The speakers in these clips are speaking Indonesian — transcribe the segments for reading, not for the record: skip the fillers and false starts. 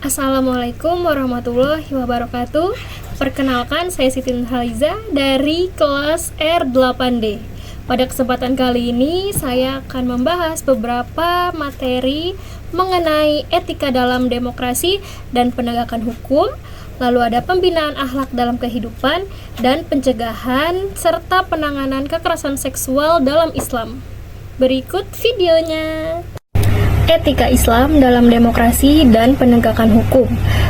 Assalamualaikum warahmatullahi wabarakatuh. Perkenalkan, saya Siti Nurhaliza dari kelas R8D. Pada kesempatan kali ini, saya akan membahas beberapa materi mengenai etika dalam demokrasi dan penegakan hukum, lalu ada pembinaan akhlak dalam kehidupan, dan pencegahan serta penanganan kekerasan seksual dalam Islam. Berikut videonya. Etika Islam dalam demokrasi dan penegakan hukum.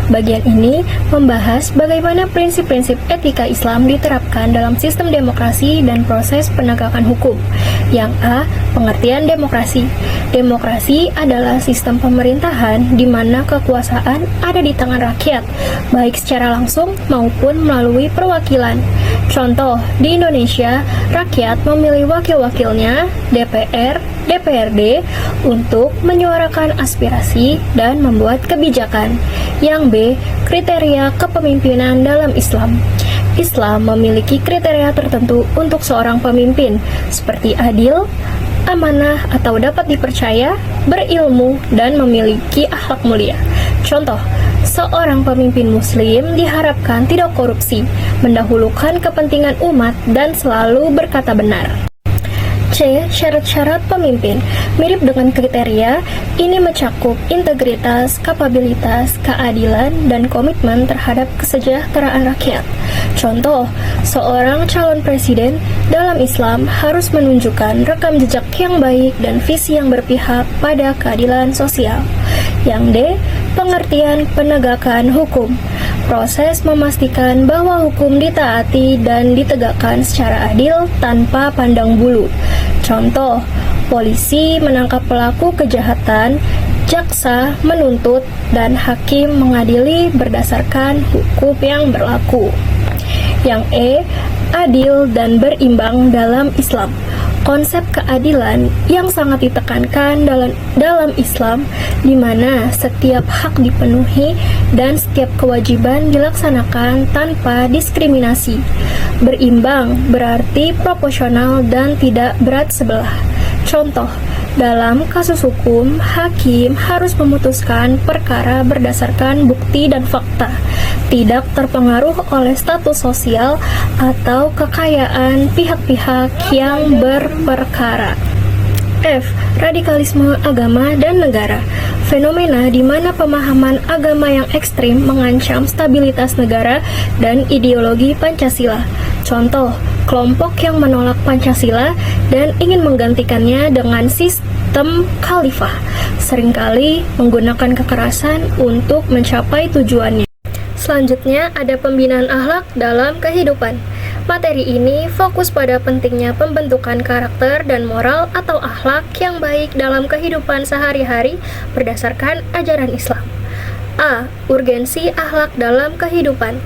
Bagian ini membahas bagaimana prinsip-prinsip etika Islam diterapkan dalam sistem demokrasi dan proses penegakan hukum. Yang A. Pengertian demokrasi. Demokrasi adalah sistem pemerintahan di mana kekuasaan ada di tangan rakyat, baik secara langsung maupun melalui perwakilan. Contoh, di Indonesia, rakyat memilih wakil-wakilnya, DPR, DPRD, untuk menyuarakan aspirasi dan membuat kebijakan. Yang B. Kriteria kepemimpinan dalam Islam. Islam memiliki kriteria tertentu untuk seorang pemimpin, seperti adil, amanah atau dapat dipercaya, berilmu, dan memiliki akhlak mulia. Contoh, seorang pemimpin muslim diharapkan tidak korupsi, mendahulukan kepentingan umat, dan selalu berkata benar. C. Syarat-syarat pemimpin. Mirip dengan kriteria, ini mencakup integritas, kapabilitas, keadilan, dan komitmen terhadap kesejahteraan rakyat. Contoh, seorang calon presiden dalam Islam harus menunjukkan rekam jejak yang baik dan visi yang berpihak pada keadilan sosial. Yang D. Pengertian penegakan hukum. Proses memastikan bahwa hukum ditaati dan ditegakkan secara adil tanpa pandang bulu. Contoh, polisi menangkap pelaku kejahatan, jaksa menuntut, dan hakim mengadili berdasarkan hukum yang berlaku. Yang E. Adil dan berimbang dalam Islam. Konsep keadilan yang sangat ditekankan dalam Islam, di mana setiap hak dipenuhi dan setiap kewajiban dilaksanakan tanpa diskriminasi. Berimbang berarti proporsional dan tidak berat sebelah. Contoh, dalam kasus hukum, hakim harus memutuskan perkara berdasarkan bukti dan fakta, tidak terpengaruh oleh status sosial atau kekayaan pihak-pihak yang berperkara. F. Radikalisme agama dan negara. Fenomena di mana pemahaman agama yang ekstrim mengancam stabilitas negara dan ideologi Pancasila. Contoh, kelompok yang menolak Pancasila dan ingin menggantikannya dengan sistem khalifah, seringkali menggunakan kekerasan untuk mencapai tujuannya. Selanjutnya ada pembinaan akhlak dalam kehidupan. Materi ini fokus pada pentingnya pembentukan karakter dan moral atau akhlak yang baik dalam kehidupan sehari-hari berdasarkan ajaran Islam. A. Urgensi akhlak dalam kehidupan.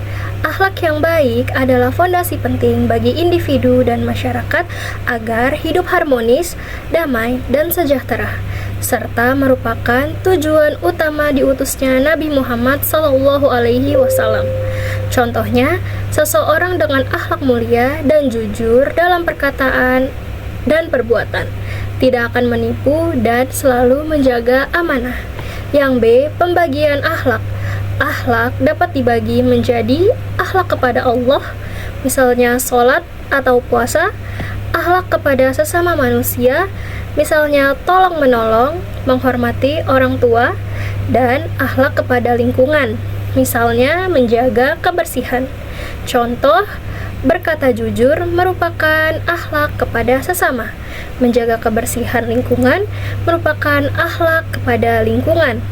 Akhlak yang baik adalah fondasi penting bagi individu dan masyarakat agar hidup harmonis, damai, dan sejahtera, serta merupakan tujuan utama diutusnya Nabi Muhammad SAW. Contohnya, seseorang dengan akhlak mulia dan jujur dalam perkataan dan perbuatan, tidak akan menipu dan selalu menjaga amanah. Yang B. Pembagian akhlak. Akhlak dapat dibagi menjadi akhlak kepada Allah, misalnya sholat atau puasa, akhlak kepada sesama manusia, misalnya tolong-menolong, menghormati orang tua, dan akhlak kepada lingkungan, misalnya menjaga kebersihan. Contoh, berkata jujur merupakan akhlak kepada sesama, menjaga kebersihan lingkungan merupakan akhlak kepada lingkungan,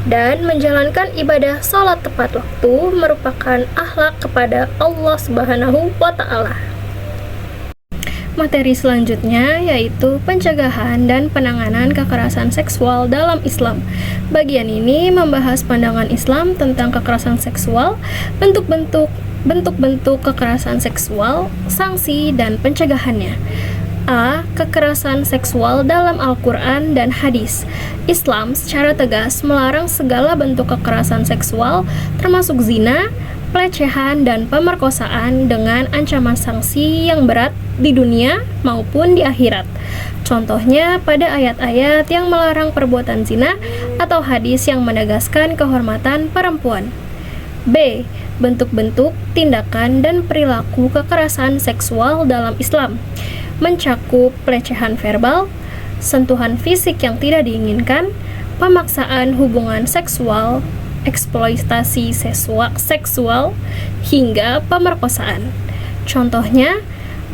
dan menjalankan ibadah sholat tepat waktu merupakan akhlak kepada Allah Subhanahu wa Ta'ala. Materi selanjutnya yaitu pencegahan dan penanganan kekerasan seksual dalam Islam. Bagian ini membahas pandangan Islam tentang kekerasan seksual, bentuk-bentuk kekerasan seksual, sanksi, dan pencegahannya. A. Kekerasan seksual dalam Al-Quran dan hadis. Islam secara tegas melarang segala bentuk kekerasan seksual, termasuk zina, pelecehan, dan pemerkosaan dengan ancaman sanksi yang berat di dunia maupun di akhirat. Contohnya pada ayat-ayat yang melarang perbuatan zina atau hadis yang menegaskan kehormatan perempuan. B. Bentuk-bentuk, tindakan, dan perilaku kekerasan seksual dalam Islam mencakup pelecehan verbal, sentuhan fisik yang tidak diinginkan, pemaksaan hubungan seksual, eksploitasi seksual, hingga pemerkosaan. Contohnya,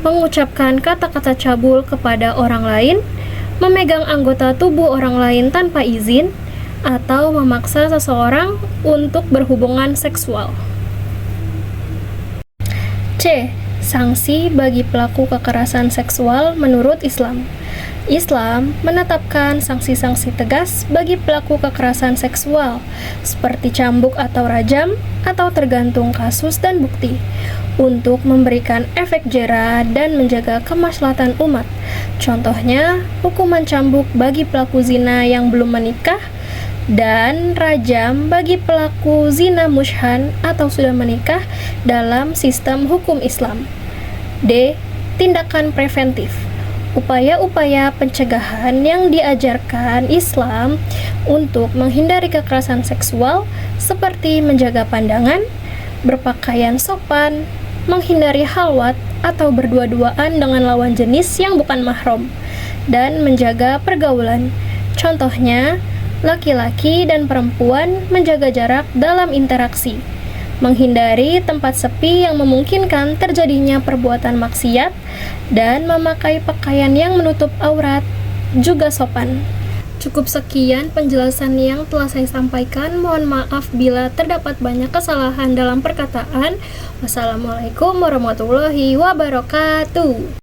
mengucapkan kata-kata cabul kepada orang lain, memegang anggota tubuh orang lain tanpa izin, atau memaksa seseorang untuk berhubungan seksual. C. Sanksi bagi pelaku kekerasan seksual menurut Islam. Islam menetapkan sanksi-sanksi tegas bagi pelaku kekerasan seksual, seperti cambuk atau rajam, atau tergantung kasus dan bukti, untuk memberikan efek jera dan menjaga kemaslahatan umat. Contohnya, hukuman cambuk bagi pelaku zina yang belum menikah, dan rajam bagi pelaku zina musyhan atau sudah menikah dalam sistem hukum Islam. D. Tindakan preventif. Upaya-upaya pencegahan yang diajarkan Islam untuk menghindari kekerasan seksual seperti menjaga pandangan, berpakaian sopan, menghindari halwat atau berdua-duaan dengan lawan jenis yang bukan mahram, dan menjaga pergaulan. Contohnya, laki-laki dan perempuan menjaga jarak dalam interaksi, menghindari tempat sepi yang memungkinkan terjadinya perbuatan maksiat, dan memakai pakaian yang menutup aurat juga sopan. Cukup sekian penjelasan yang telah saya sampaikan. Mohon maaf bila terdapat banyak kesalahan dalam perkataan. Wassalamualaikum warahmatullahi wabarakatuh.